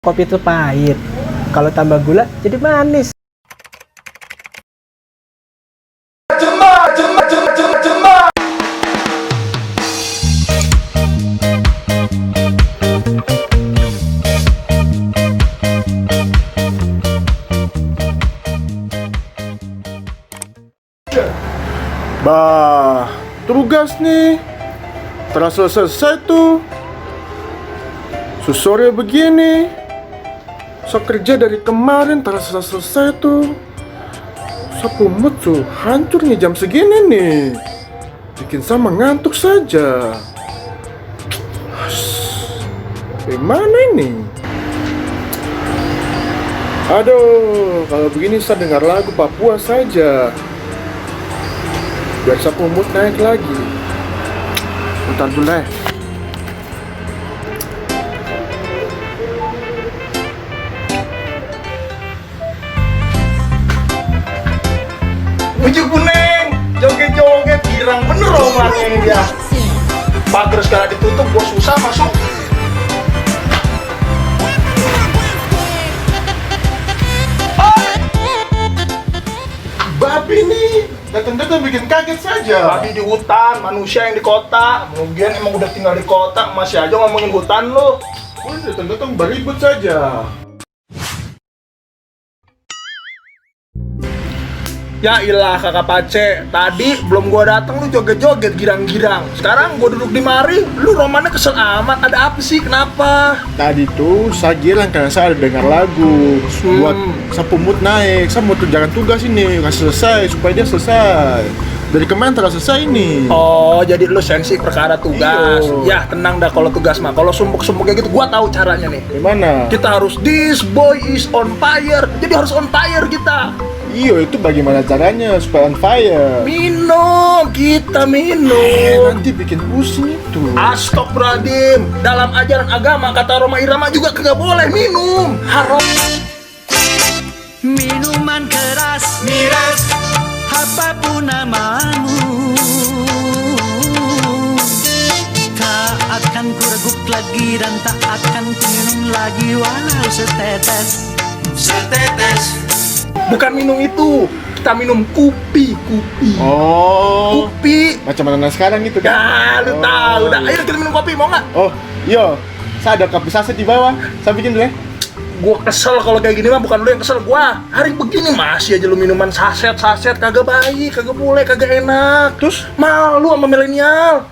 Kopi itu pahit, kalau tambah gula jadi manis. Bah, tugas nih terasa selesai tuh. Sore begini, saya kerja dari kemarin terasa selesai tuh. Sapu mood tuh hancur nih jam segini nih, bikin sama ngantuk saja. Gimana ini? Aduh, kalau begini saya dengar lagu Papua saja, biar sapu mood naik lagi. Bentar dulu deh. Ujuk kuning, joget-joget, girang bener omongannya ini dia. Pagar segala ditutup, gua susah masuk. Babi nih, datang-datang bikin kaget saja. Babi di hutan, manusia yang di kota. Mungkin emang udah tinggal di kota, masih aja ngomongin hutan lo. Oh, datang-datang beribut saja. Ya ilah kakak Pace, tadi belum gua datang lu joget-joget girang-girang. Sekarang gua duduk di mari, lu romannya kesel amat. Ada apa sih? Kenapa? Tadi tuh saya girang karena saya ada dengar lagu buat sapu mood naik. Saya mau tunjangan tugas ini, nggak selesai supaya dia selesai. Dari kemarin terus selesai ini. Oh, jadi lu sensi perkara tugas. Iyo. Ya, tenang dah kalau tugas mah. Kalau sumpuk-sumpuk kayak gitu, gua tahu caranya nih. Gimana? Kita harus this boy is on fire. Jadi harus on fire kita. Iyo, itu bagaimana caranya supaya on fire? Minum, kita minum. Nanti bikin pusing itu. Astagfirullahaladzim. Dalam ajaran agama kata Roma Irama juga kagak boleh minum. Haram. Minuman keras, miras, apapun namamu, tak akan ku reguk lagi dan tak akan ku minum lagi walau setetes, setetes. Bukan minum itu, kita minum kupi. Oh, Kupi. macam mana sekarang itu kan? Ya, lu tahu dah. Ayo kita minum kopi, mau nggak? Oh, iya. Saya ada kopi saset di bawah. Saya bikin dulu ya. Gua kesel kalau kayak gini mah, bukan lu yang kesel, gua. Hari begini masih aja lu minuman saset kagak baik, kagak boleh, kagak enak. Terus malu sama milenial.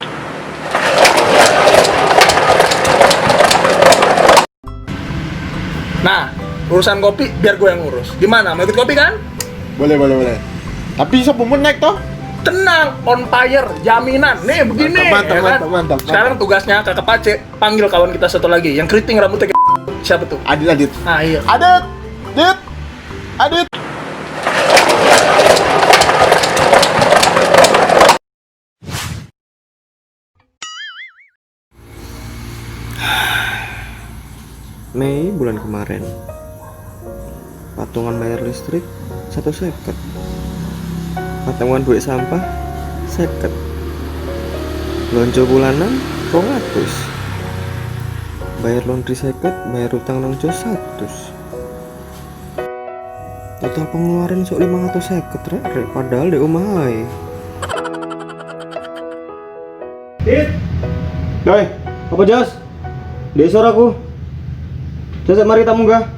Nah, urusan kopi biar gue yang ngurus. Gimana? Mau ikut kopi kan? Boleh. Tapi sapu mood naik toh? Tenang, on fire, jaminan. Nih begini. Mantap. Sekarang tugasnya kakak Pace panggil kawan kita satu lagi yang keriting rambutnya kayak siapa tuh? Adit. Ah iya. Adit. Mei bulan kemarin, patungan bayar listrik 1 seket, patungan duit sampah 50, belanja bulanan 200, bayar laundry 50, bayar utang nang jos 100, total pengeluaran sok 550 rek padahal di omah ae. Doi, apa jas? Desor aku. Jas mari tamu gak?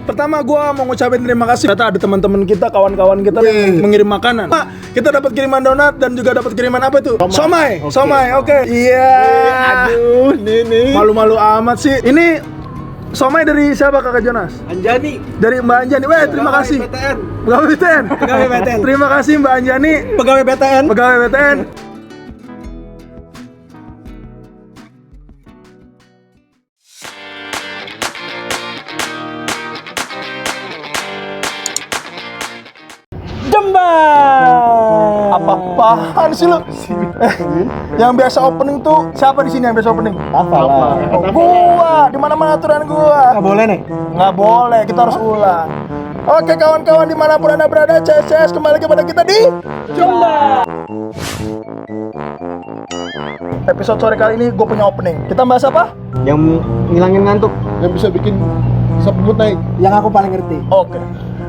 Pertama gue mau ngucapin terima kasih. Ternyata ada teman-teman kita, kawan-kawan kita yang mengirim makanan. Pak, kita dapat kiriman donat dan juga dapat kiriman apa itu? Somai. Oke. Iya. Aduh, nih. Malu-malu amat sih. Ini somai dari siapa Kakak Jonas? Anjani. Dari Mbak Anjani. Weh, terima kasih. Pegawai BTN. Terima kasih Mbak Anjani. Pegawai BTN. Apa-apaan sih lu? Yang biasa opening tuh siapa di sini yang biasa opening? Hafal lah. Gua, di mana-mana aturan gua. Nggak boleh nih. Nggak boleh, kita harus ulang. Oke kawan-kawan dimanapun anda berada, CS kembali kepada kita di Jomba. Episode sore kali ini gue punya opening. Kita bahas apa? Yang ngilangin ngantuk. Yang bisa bikin sabut naik. Yang aku paling ngerti. Oke.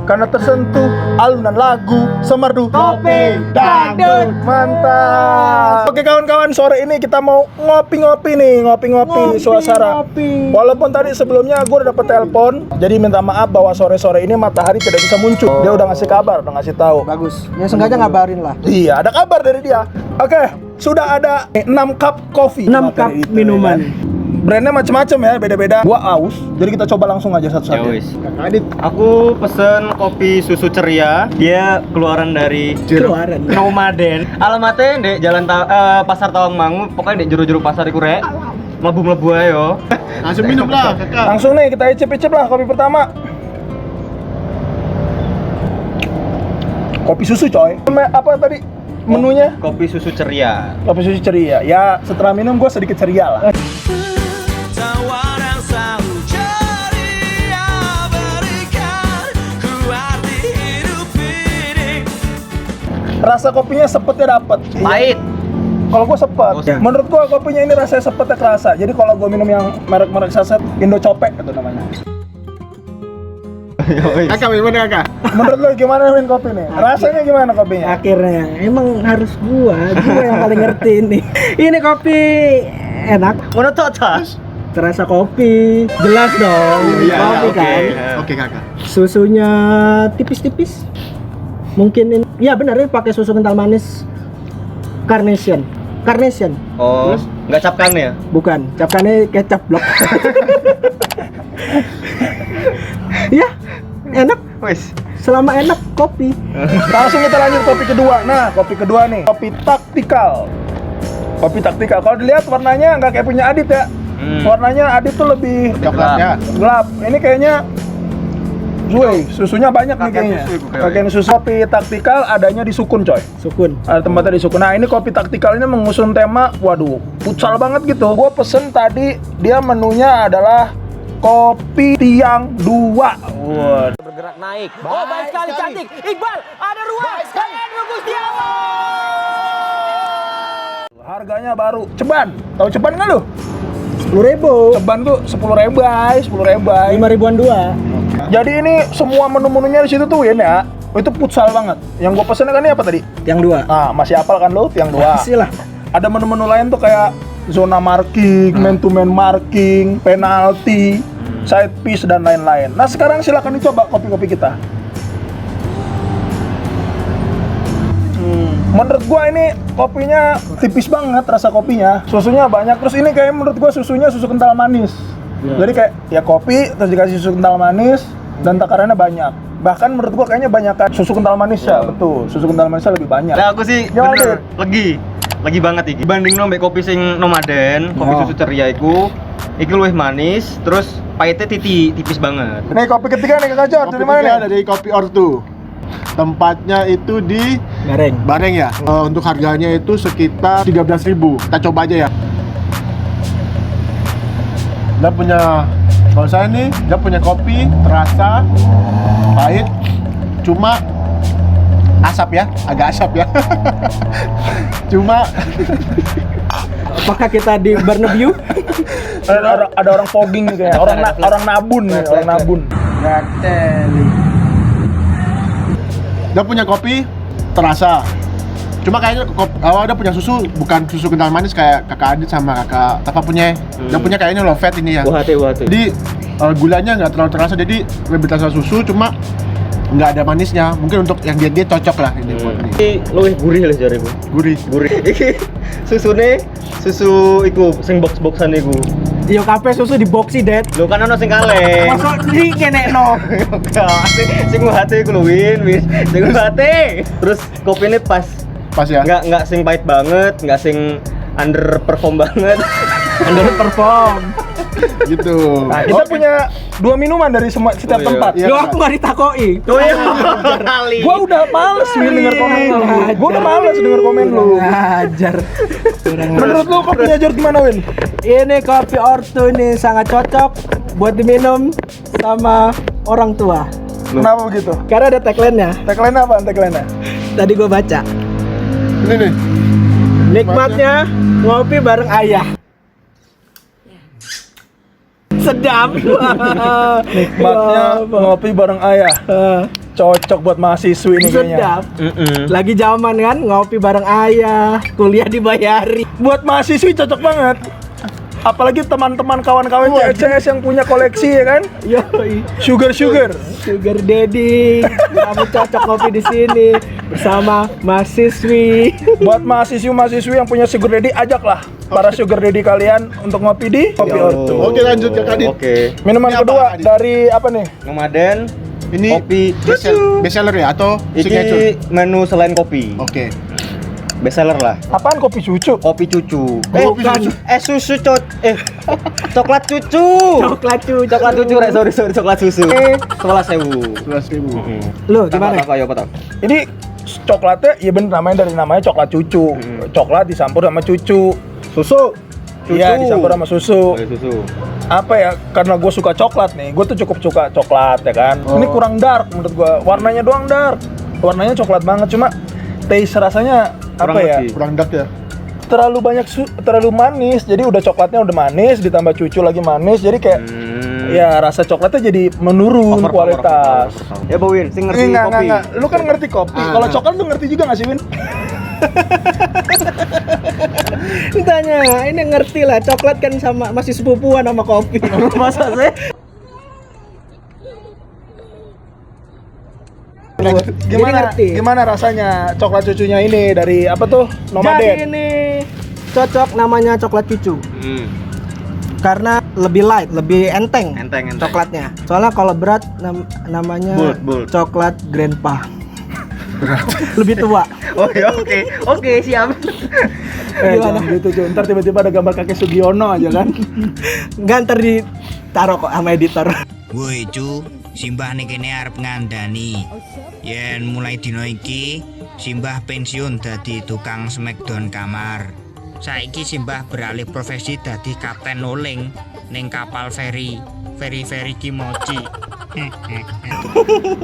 Karena tersentuh alunan lagu semerdu Kopi Dangdut. Mantap. Oke kawan-kawan, sore ini kita mau ngopi-ngopi nih, ngopi-ngopi suasana. Walaupun tadi sebelumnya gue udah dapet telepon, jadi minta maaf bahwa sore-sore ini Matahari tidak bisa muncul. Dia udah ngasih kabar, udah ngasih tahu. Bagus. Ya sengaja ngabarin lah. Iya, ada kabar dari dia. Oke, sudah ada 6 cup coffee. 6 cup minuman. Brandnya macam-macam ya, beda-beda. Gua aus, jadi kita coba langsung aja satu-satu. Ya wis. Kakak Adit. Aku pesen kopi susu ceria. Dia keluaran dari Keluaran. Nomaden. Alamatnya di Jalan Pasar Tawangmangu. Pokoknya di juru-juru pasar iku rek. Mlebu-mlebu ae yo. Langsung minum lah, kakak. Langsung nih kita icip-icip lah kopi pertama. Kopi susu coy. Apa tadi menunya? Kopi susu ceria. Kopi susu ceria. Ya setelah minum gue sedikit ceria lah. Tawaran selalu ceria berikan ku arti hidup ini. Rasa kopinya sepetnya dapet. Pahit. Kalau gue sepet, Oh, menurut gue kopinya ini rasanya sepetnya kerasa. Jadi kalau gue minum yang merek-merek saset, Indo Copek itu namanya. Kakak, gimana kakak? Menurut lo gimana Win kopi nih? Rasanya gimana kopinya? Akhirnya emang harus gua yang paling ngerti ini. Ini kopi enak, Mana tas? terasa kopi. Jelas dong. Kopi kan. Oke kakak. Susunya tipis-tipis. Mungkin ini, ya benar ini pakai susu kental manis Carnation. Oh, nggak capkan ya? Bukan, capkannya kecap blok. Ya, enak. Wis. Selama enak kopi. Langsung kita lanjut kopi kedua. Nah, kopi kedua nih, kopi taktikal. Kopi taktikal. Kalau dilihat warnanya nggak kayak punya Adit ya. Warnanya Adit tuh lebih Coklatnya. gelap. Ini kayaknya Zui, susunya banyak nih kayaknya. Kakek susu. Kopi taktikal adanya di Sukun coy. Sukun. Ada tempatnya di Sukun. Nah ini kopi taktikal ini mengusung tema, waduh, futsal banget gitu. Gua pesen tadi, dia menunya adalah kopi tiang 2. Waduh. Bergerak naik. Oh, baik sekali cantik. Iqbal, ada ruang. Dan Andrew Gustiawan. Harganya baru. Ceban, tahu ceban nggak lu? 10.000. Ceban tuh 10.000, 10.000. 5.000-an dua. Jadi ini semua menu-menunya di situ tuh Win ya. Itu futsal banget. Yang gua pesen kan ini apa tadi? Yang dua. Nah, masih hafal kan lu tiang 2? Masih lah. Ada menu-menu lain tuh kayak zona marking, man to man marking, penalti, side piece dan lain-lain. Nah, sekarang silakan dicoba kopi-kopi kita. Menurut gua ini kopinya tipis banget rasa kopinya. Susunya banyak. Terus ini kayak menurut gua susunya susu kental manis. Jadi kayak ya kopi terus dikasih susu kental manis dan takarannya banyak. Bahkan menurut gua kayaknya banyak susu kental manis ya, betul. Susu kental manisnya lebih banyak. Nah, aku sih Gimana, bener lagi banget iki. Banding nombek kopi sing Nomaden, kopi susu ceria iku luwih manis, terus pahitnya tipis banget. Nih kopi ketiga nih Kak Jor, Kopi dari mana tiga nih? dari Kopi Ortu. Tempatnya itu di Gareng. Bareng ya. Untuk harganya itu sekitar 13.000. Kita coba aja ya. Dia punya, kalau saya nih, dia punya kopi terasa pahit, cuma asap ya, agak asap ya. Cuma Apakah kita di Barnaby? Ada orang fogging nih kayaknya. Orang nabun nih, orang nabun. dia punya kopi terasa. Cuma kayaknya dia punya susu bukan susu kental manis kayak kakak Adit sama kakak Tafa punya. Dia punya kayaknya low fat ini ya. UHT. Jadi gulanya nggak terlalu terasa, jadi lebih terasa susu, cuma nggak ada manisnya. Mungkin untuk yang diet cocok lah ini buat ini. Ini luwih gurih lah jariku. Gurih. Iki susu iku sing box-boxan iku. Yo kafe susu di boxy, Det. Lho kan ono sing kaleng. Masuk di kenekno. Sing UHT iku lho Win. Sing UHT. Terus kopinya pas Pas ya. nggak sing pahit banget, nggak sing underperform banget. Underperform. Gitu. Nah, kita punya 2 minuman dari setiap iya. tempat. Iya. Yo aku gak ditakoi. Oh iya, kali. Gua udah males Win denger komen lu. Gua udah males denger komen lu. Ngajar. Menurut lu kopinya Jor gimana Win? Ini kopi Ortu ini sangat cocok buat diminum sama orang tua. Kenapa begitu? Karena ada tagline-nya. Tagline apa? Tagline-nya? Tadi gue baca. Ini nih. Nikmatnya ngopi bareng ayah. Sedap. Nikmatnya ngopi bareng ayah. Cocok buat mahasiswi ini kayaknya. Sedap. Lagi zaman kan ngopi bareng ayah, kuliah dibayari. Buat mahasiswi cocok banget. Apalagi teman-teman kawan-kawan CS yang punya koleksi ya kan? Yoi. Sugar. Sugar daddy. Kamu cocok ngopi di sini bersama mahasiswi. Buat mahasiswi yang punya sugar daddy, ajaklah para sugar daddy kalian untuk ngopi di Kopi Ortu. Oke, lanjut ke Kadit. Oke. Minuman Ini apa, kedua Adit? dari apa nih? Nomaden. Ini Kopi. best seller ya atau signature? Iki menu selain kopi. Oke. Best seller lah. Apaan kopi cucu? Kopi cucu. Kopi susu. Susu coklat cucu. Coklat cucu. Coklat cucu, sorry coklat susu. 11.000. 11.000. Lo gimana? Apa ayo apa Ini coklatnya, ya bener namanya coklat cucu. Coklat dicampur sama cucu. Susu. Iya, dicampur sama susu. Susu. Apa ya? Karena gue suka coklat nih. Gue tuh cukup suka coklat ya kan. Ini kurang dark menurut gue. Warnanya doang dark. Warnanya coklat banget, cuma taste rasanya Kurang apa ya? lebih. Kurang dark ya. Terlalu manis. Jadi udah coklatnya udah manis, ditambah cucu lagi manis. Jadi kayak ya rasa coklatnya jadi menurun kualitas. Ya Bawin, sing ngerti kopi. Enggak. Lu kan ngerti kopi. Kalau coklat lu ngerti juga nggak sih, Win? Tanya, ini ngerti lah. Coklat kan sama masih sepupuan sama kopi. Masa sih? Gimana rasanya coklat cucunya ini dari apa tuh? Jadi Nomaden. ini cocok namanya coklat cucu. Karena lebih light, lebih enteng. Enteng. Coklatnya. Soalnya kalau berat namanya Bold. coklat grandpa. Berat. Lebih tua. Oh ya, oke siap. Jangan gitu, cuy. Ntar tiba-tiba ada gambar kakek Sugiono aja kan. Nggak, ntar ditaruh kok sama editor. Woi cu, Simbah nih kene arep ngandani. Yen mulai dino iki, Simbah pensiun dadi tukang smackdown kamar. Saiki Simbah beralih profesi dadi kapten loling ning kapal feri Kimochi.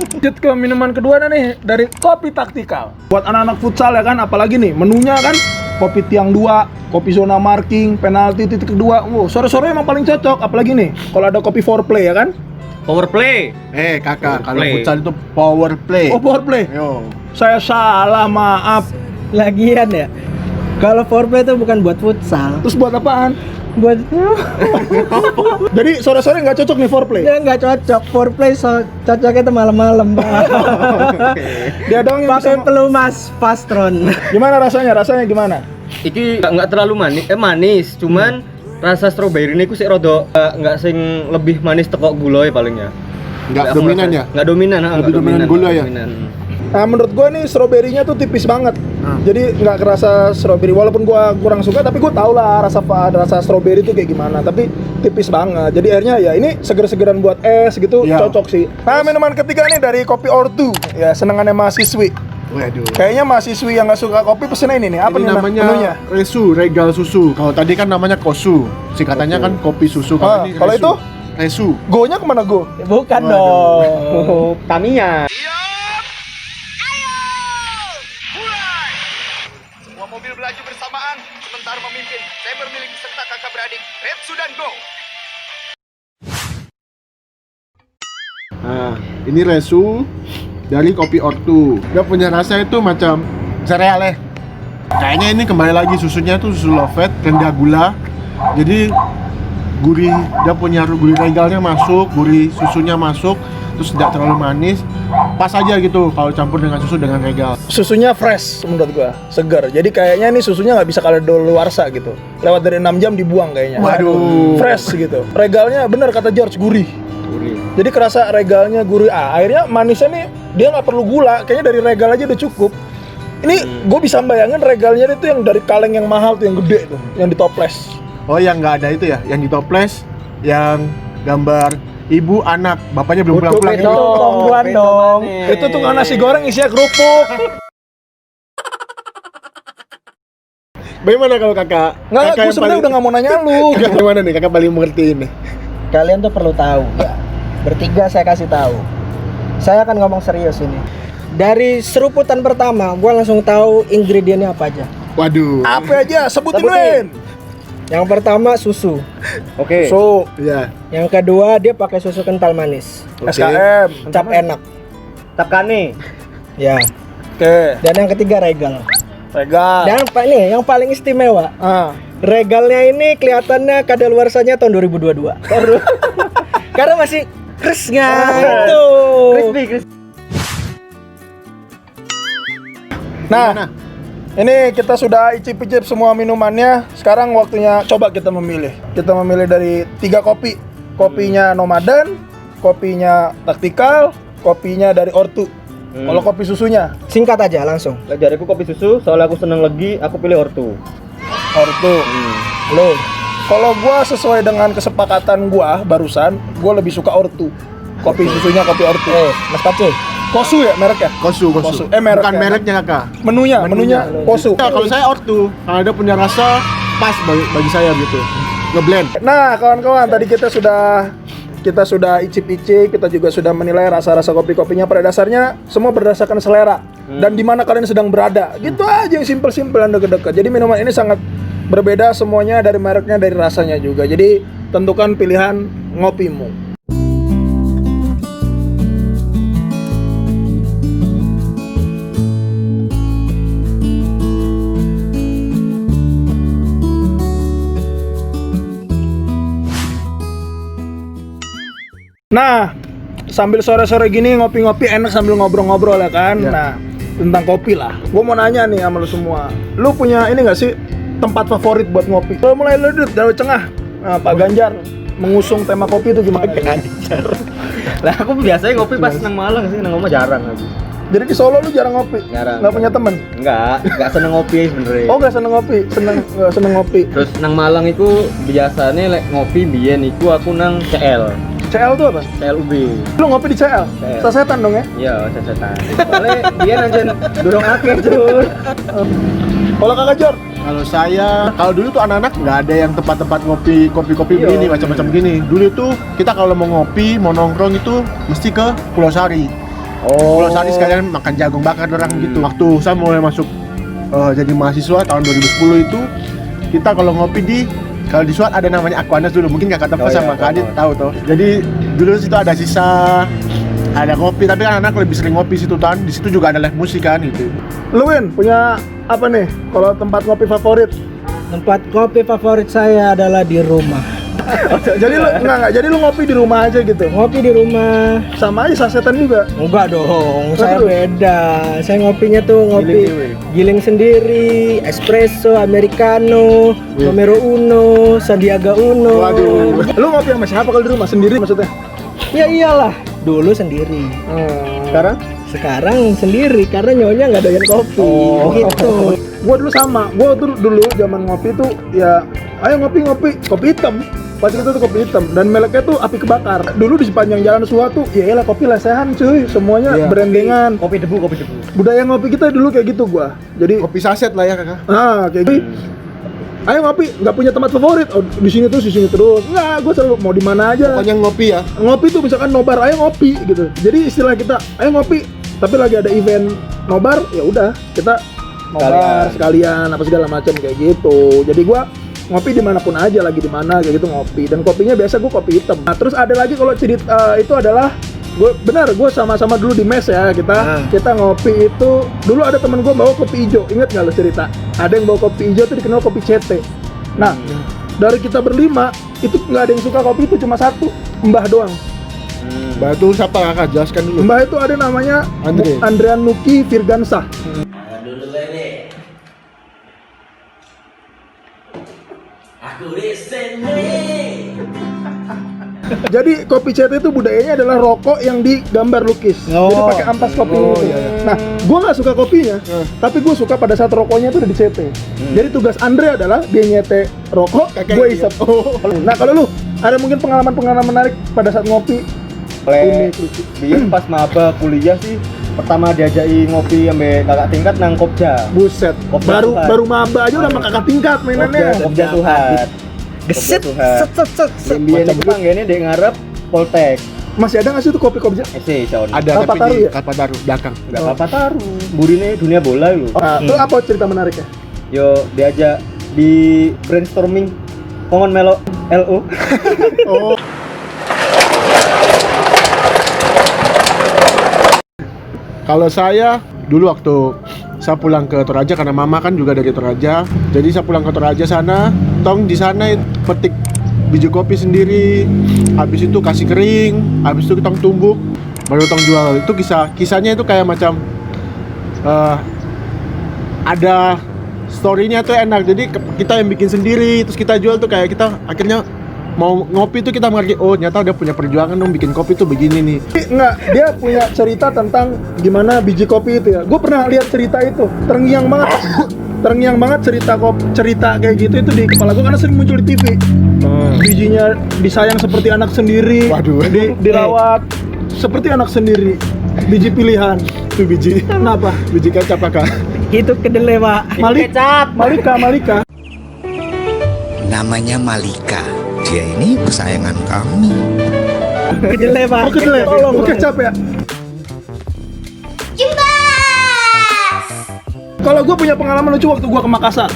Lanjut ke minuman kedua nih dari Kopi Taktikal. Buat anak-anak futsal ya kan, apalagi nih menunya kan kopi tiang 2, kopi zona marking, penalti titik 2. Wow, sore-sore emang paling cocok, apalagi nih kalau ada kopi foreplay ya kan? Power play. Kakak, kalau Play. futsal itu power play. Oh, foreplay. Yo. Saya salah, maaf. Lagian ya. Kalau foreplay itu bukan buat futsal. Terus buat apaan? Buat Jadi sore-sore nggak cocok nih foreplay. dia nggak cocok. Foreplay cocoknya itu malam-malam. Dia doang yang Pakai bisa. pelumas pastron. Gimana rasanya? Rasanya gimana? Iki nggak terlalu manis, cuman rasa strawberry ini ku sih rada nggak sing lebih manis teko gula ya palingnya. Nggak dominan ya? Nggak dominan, Lebih dominan gula ya? Nah, menurut gua nih stroberinya tuh tipis banget. Jadi nggak kerasa strawberry. Walaupun gua kurang suka, tapi gua tau lah rasa strawberry itu kayak gimana. Tapi tipis banget. Jadi akhirnya ya ini seger-segeran buat es gitu, Ya. cocok sih. Nah, minuman ketiga nih dari Kopi Ortu. Ya, senengannya mahasiswi. Waduh. Kayaknya mahasiswi yang nggak suka kopi pesennya ini nih. Apa Ini nih namanya menunya? Resu, regal susu. Kalau tadi kan namanya kosu. Singkatannya kan kopi susu. Kalau ini Kalau Resu. itu? Resu. Go-nya kemana go? Bukan Waduh. dong. Tamiya. Semua mobil melaju bersamaan sementara memimpin. Saya bermilik serta kakak beradik Red Sudan Go. Nah, ini Resu dari Kopi Ortu. Dia punya rasa itu macam sereal ya. Kayaknya ini kembali lagi susunya tuh susu low fat, rendah gula. Jadi gurih, dia punya gurih regalnya masuk, gurih susunya masuk, terus tidak terlalu manis. Pas aja gitu kalau campur dengan susu dengan regal. Susunya fresh menurut gua, segar. Jadi kayaknya nih susunya nggak bisa kadaluarsa gitu. Lewat dari 6 jam dibuang kayaknya. Waduh. Fresh gitu. Regalnya bener kata George, gurih. Jadi kerasa regalnya gurih. Akhirnya manisnya nih dia nggak perlu gula. Kayaknya dari regal aja udah cukup. Ini gue bisa bayangin regalnya itu yang dari kaleng yang mahal tuh, yang gede tuh, yang di toples. Oh, yang nggak ada itu ya, yang di toples, yang gambar ibu anak, bapaknya belum pulang-pulang. Itu itu. tongguan dong. Itu tuh nasi goreng isinya kerupuk. Bagaimana kalau kakak? Nggak, Kakak gue yang sebenarnya paling- udah nggak mau nanya lu. Kakak gimana nih? Kakak paling mengerti ini. Kalian tuh perlu tahu ya. Bertiga saya kasih tahu. Saya akan ngomong serius ini. Dari seruputan pertama, gua langsung tahu ingredientnya apa aja. Waduh. Apa aja? Sebutin, Sebutin. Win. Yang pertama susu. Oke. So, Ya. Yang kedua dia pakai susu kental manis. SKM. Cap enak. Takane. Ya. Oke. Dan yang ketiga regal. Regal. Dan Pak nih yang paling istimewa. Regalnya ini kelihatannya kadaluarsanya tahun 2022. Karena masih krisnya itu. Crispy. Nah, ini kita sudah icip-icip semua minumannya. Sekarang waktunya coba kita memilih. Kita memilih dari 3 kopi. Kopinya Nomaden, kopinya Taktikal, kopinya dari Ortu. Kalau kopi susunya Singkat aja langsung. Dari aku kopi susu, soalnya aku seneng lagi, aku pilih Ortu. Ortu. Lo, kalau gua sesuai dengan kesepakatan gua barusan, gua lebih suka Ortu. Kopi susunya kopi Ortu. Mas Pace. Kosu ya mereknya? Kosu. Merek Bukan ya? mereknya kakak. Menunya Kosu. Ya, kalau saya Ortu, karena dia punya rasa pas bagi saya gitu. Ngeblend. Nah, kawan-kawan, tadi kita sudah icip-icip, kita juga sudah menilai rasa-rasa kopi-kopinya. Pada dasarnya semua berdasarkan selera dan di mana kalian sedang berada. Gitu aja yang simpel-simpel dan dekat-dekat. Jadi minuman ini sangat berbeda semuanya, dari mereknya, dari rasanya juga. Jadi tentukan pilihan ngopimu. Nah, sambil sore-sore gini ngopi-ngopi enak sambil ngobrol-ngobrol ya kan. Nah, tentang kopi lah. Gue mau nanya nih sama lu semua. Lu punya ini nggak sih tempat favorit buat ngopi? Kalau mulai lu dari Cengah, Pak Ganjar mengusung tema kopi itu gimana? Lah aku biasanya ngopi pas nang Malang sih, nang Oma jarang lagi. Jadi di Solo lu jarang ngopi? Jarang. Nggak punya temen? Enggak seneng ngopi sebenarnya. Oh, nggak seneng ngopi, nggak seneng ngopi. Terus nang Malang itu biasanya lek ngopi biyen iku aku nang CL. CL tuh apa? CLUB. Lu ngopi di CL? CL. Sasetan dong ya? Iya, setan. Soalnya dia nanti durung akeh, Cur. Kalau Kakak Jor? Kalau saya, kalau dulu tuh anak-anak nggak ada yang tempat-tempat kopi Iya. begini macam-macam gini. Dulu tuh kita kalau mau ngopi, mau nongkrong itu mesti ke Pulau Sari. Pulau Sari sekalian makan jagung bakar orang gitu. Waktu saya mulai masuk jadi mahasiswa tahun 2010 itu, kita kalau ngopi kalau di Suat ada namanya Aquanas dulu, mungkin kakak tempat sama Kak Adit tahu toh. Jadi dulu situ ada sisa, ada kopi, tapi kan anak lebih sering ngopi situ kan. Di situ juga ada live musik kan gitu. Lu Win, punya apa nih kalau tempat ngopi favorit? Tempat kopi favorit saya adalah di rumah. Jadi lu jadi lu ngopi di rumah aja gitu. Ngopi di rumah. Sama aja sasetan juga. Enggak dong, Terus? saya beda. Saya ngopinya tuh ngopi giling sendiri, espresso, americano, Romero Uno, Sandiaga Uno. Waduh. Lu ngopi sama siapa kalau di rumah? Sendiri maksudnya? Ya iyalah, dulu sendiri. Sekarang sendiri karena nyonya nggak doyan kopi. Gitu. Gua dulu sama. Gua tuh dulu zaman ngopi tuh ya ayo ngopi kopi hitam. Pas itu tuh kopi hitam dan mereknya tuh api kebakar. Dulu di sepanjang jalan suatu, ya elah kopi lesehan cuy, semuanya brandengan. Kopi debu. Budaya ngopi kita dulu kayak gitu gua. Jadi Kopi saset lah ya kakak. kayak gitu. Ayo ngopi, nggak punya tempat favorit. Oh, di sini terus. Nggak, gua selalu mau di mana aja. Pokoknya ngopi ya. Ngopi tuh misalkan nobar, ayo ngopi gitu. Jadi istilah kita, ayo ngopi. Tapi lagi ada event nobar, ya udah kita nobar sekalian apa segala macam kayak gitu. Jadi gua ngopi dimanapun aja, lagi di mana kayak gitu ngopi. Dan kopinya biasa gua kopi hitam. Nah terus ada lagi kalau cerita itu adalah gue sama-sama dulu di mes ya kita ngopi itu dulu ada temen gue bawa kopi hijau, inget nggak lo cerita? Ada yang bawa kopi hijau itu dikenal kopi CT. Nah dari kita berlima itu nggak ada yang suka kopi itu, cuma satu, Mbah doang. Mbak itu siapa kakak? Jelaskan dulu. Mbah itu ada namanya Andrian Nuki Firgansah. Jadi kopi CT itu budayanya adalah rokok yang digambar lukis. Jadi pakai ampas kopi itu. Nah, gua nggak suka kopinya, tapi gue suka pada saat rokoknya itu udah di CT. Jadi tugas Andre adalah dia nyete rokok, gue isep. Nah, kalau lu ada mungkin pengalaman menarik pada saat ngopi? Biar pas maba kuliah sih pertama diajaki ngopi sampai kakak tingkat nang Kopja. Buset. Baru maba aja udah sama kakak tingkat mainannya. Kopja Tuhan. Geset, set. Biyen iku manggene ndek ngarep Poltek. Masih ada nggak sih tuh kopi-kopi? Sound. Ada Kalpataru tapi di ya? Kalpataru belakang. Enggak apa-apa taruh. Burine dunia bola lu. Nah, itu apa cerita menariknya? Yo diajak di brainstorming kongon melo LO. Oh. Kalau saya dulu waktu saya pulang ke Toraja karena mama kan juga dari Toraja. Jadi saya pulang ke Toraja sana, tong di sana petik biji kopi sendiri. Habis itu kasih kering, habis itu tong tumbuk, baru tong jual. Itu kisahnya itu kayak macam ada story-nya tuh enak. Jadi kita yang bikin sendiri, terus kita jual tuh kayak kita akhirnya mau ngopi tuh kita mengerti, oh ternyata udah punya perjuangan dong bikin kopi tuh begini nih. Enggak, dia punya cerita tentang gimana biji kopi itu ya. Gue pernah lihat cerita itu, terngiang banget cerita kayak gitu itu di kepala gue karena sering muncul di TV. Bijinya disayang seperti anak sendiri. Waduh. Dirawat seperti anak sendiri. Biji pilihan. Itu biji. Kenapa? Biji kecap kakak. Itu kedelai, Pak. Malika. Namanya Malika. Dia ini kesayangan kami. Kedelai, Pak. Oh, kedelai. Tolong. Oh, kecap ya. Kalau gue punya pengalaman lucu waktu gue ke Makassar.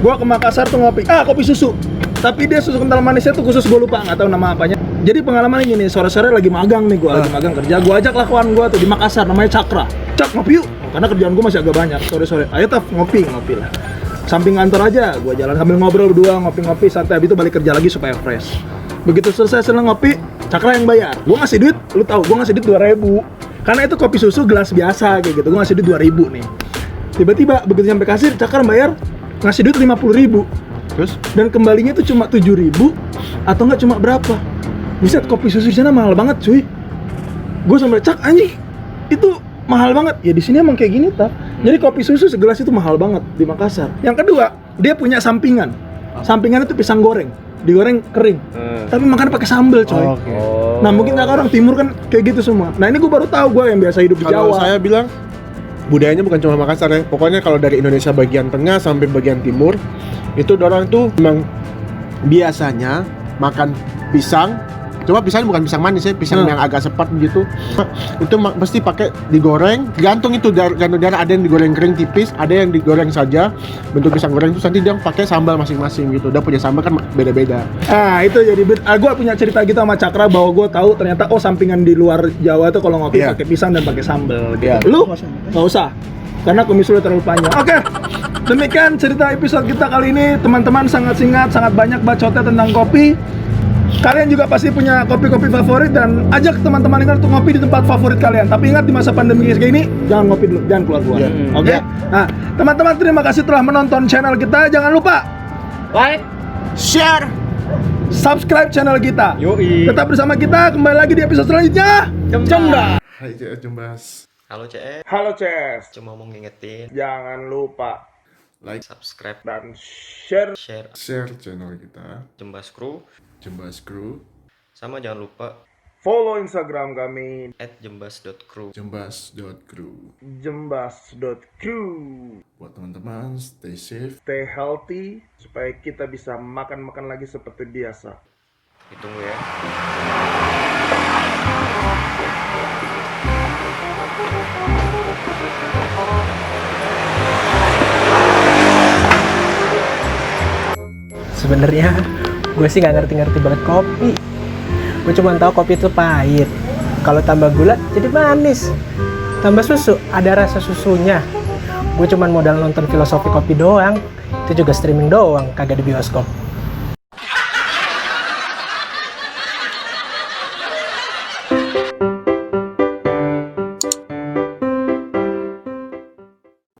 Gue ke Makassar tuh ngopi. Kopi susu. Tapi dia susu kental manisnya tuh khusus, gue lupa, nggak tahu nama apanya. Jadi pengalaman ini sore-sore lagi magang nih, gue lagi magang kerja. Gue ajak lah kawan gue tuh di Makassar, namanya Cakra. Cak, ngopi yuk. Karena kerjaan gue masih agak banyak. Sore-sore, ayo Taf, ngopi lah. Samping kantor aja, gue jalan sambil ngobrol berdua, ngopi-ngopi santai. Habis itu balik kerja lagi supaya fresh. Begitu selesai seneng ngopi, Cakra yang bayar. Gue ngasih duit, lu tahu, gue ngasih duit 2.000. Karena itu kopi susu gelas biasa kayak gitu. Gue ngasih duit 2.000 nih. Tiba-tiba begitu sampai kasir, Cakra bayar, ngasih duit 50.000. Terus? Dan kembalinya itu cuma 7.000 atau enggak cuma berapa? Buset, kopi susu di sana mahal banget, cuy. Gue sampai Cak, anjing, itu mahal banget. Ya di sini emang kayak gini, Tap. Jadi kopi susu segelas itu mahal banget di Makassar. Yang kedua, dia punya sampingan. Sampingan itu pisang goreng, digoreng kering. Tapi makan pakai sambal, coy. Nah, mungkin orang timur kan kayak gitu semua. Nah, ini gue baru tahu, gue yang biasa hidup di Kalau Jawa. saya bilang budayanya bukan cuma Makassar ya. Pokoknya kalau dari Indonesia bagian tengah sampai bagian timur itu orang tuh memang biasanya makan pisang. Cuma pisang bukan pisang manis ya, pisang yang agak sepat gitu. Itu pasti pakai digoreng. Gantung itu gantung darah, ada yang digoreng kering tipis, ada yang digoreng saja. Bentuk pisang goreng itu nanti dia pakai sambal masing-masing gitu. Udah punya sambal kan beda-beda. Itu jadi gue punya cerita gitu sama Cakra bahwa gue tahu ternyata sampingan di luar Jawa tuh kalau ngopi pakai pisang dan pakai sambal gitu. Lu nggak usah. Karena kumis lu terlalu panjang. Oke. Demikian cerita episode kita kali ini. Teman-teman sangat singkat, sangat banyak bacotnya tentang kopi. Kalian juga pasti punya kopi-kopi favorit dan ajak teman-teman kalian untuk ngopi di tempat favorit kalian. Tapi ingat di masa pandemi kayak gini, jangan ngopi dulu, jangan keluar-keluar. Oke? Nah, teman-teman terima kasih telah menonton channel kita. Jangan lupa Like, share, subscribe channel kita. Yoi. Tetap bersama kita, kembali lagi di episode selanjutnya. Jemda. Hai Jembas. halo CS. Halo Ces. Cuma mau ngingetin, Jangan lupa Like, subscribe, dan share. share channel kita Jembas Crew, Jembas Crew, sama jangan lupa Follow Instagram kami @jembas.crew. jembas.crew. jembas.crew. Buat teman-teman stay safe. Stay healthy supaya kita bisa makan-makan lagi seperti biasa. Ditunggu ya. Sebenarnya gue sih nggak ngerti-ngerti banget kopi. Gue cuma tahu kopi itu pahit. Kalau tambah gula jadi manis. Tambah susu ada rasa susunya. Gue cuma modal nonton Filosofi Kopi doang. Itu juga streaming doang, kagak di bioskop.